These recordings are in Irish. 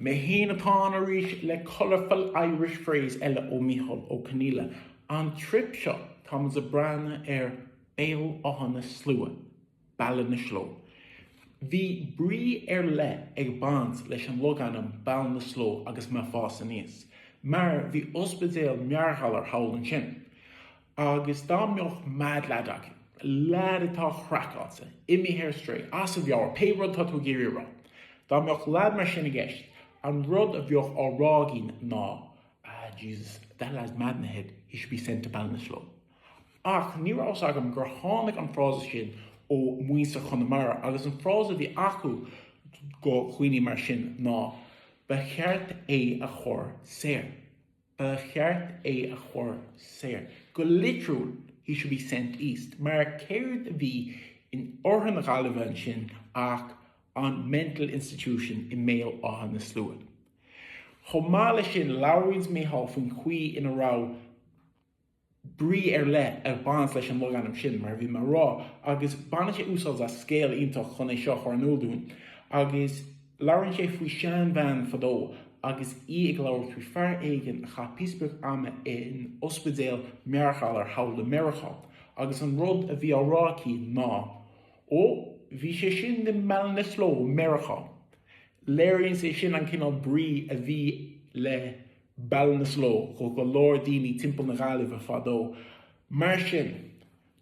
Me héana atá arís le colourful Irish phrase eile ó Micheál ó Conghaile. An trip seo tá a brana béal áhanna slua, balla na sló. Bhí brí le ag bans leis an loganam balla na sló agus me fása níos. Mar bhí ospidéal mearchallar howlan sin. Agus dá mbeoch mad ledag, lad atá chraacáte, imi hair stray, as a bhear, pe rud tá tú géirí ra. Dá mbeoch lad mar sin a gceist, an rud a bheoch á rágin ná, Jesus, that lad's mad in the head, he should be sent to balla na sló. Ach, ní rás agam gur tháinig an frása sin ó muosa Chonamara, agus an frása bhí acu go chuoine mar sin ná, ba cheart é a chur séir. Ba cheart é a chur séir. Go literal, he should be sent east. Mar céird bhí in orthan na Gaillimhe sin ach an mental institution in méal áhan na slua. Chomála sin lairins Micheál faoin chuí ina rá brí le ag bans leis an loganam sin mar bhí mar rá agus banna sé úsáil a scéal ionintach chun é seo chuirnúdún agus laurann sé faoi sean bhean fadó agus ag leabhar faoi fear éigen a cha píosbach ama in ospidéal mearchallar howla Mearchán agus an rud a bhí á rácí ná bhí sé sin de balla na sló Mearchán. Léironn sé sin an cinál brí a bhí le balla na sló go leor daoine timpeall na Gaillimhe fadó. Mar sin,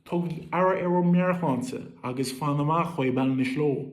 tugadh ara ar Mearchánsa agus fan amach chuoi balla na sló.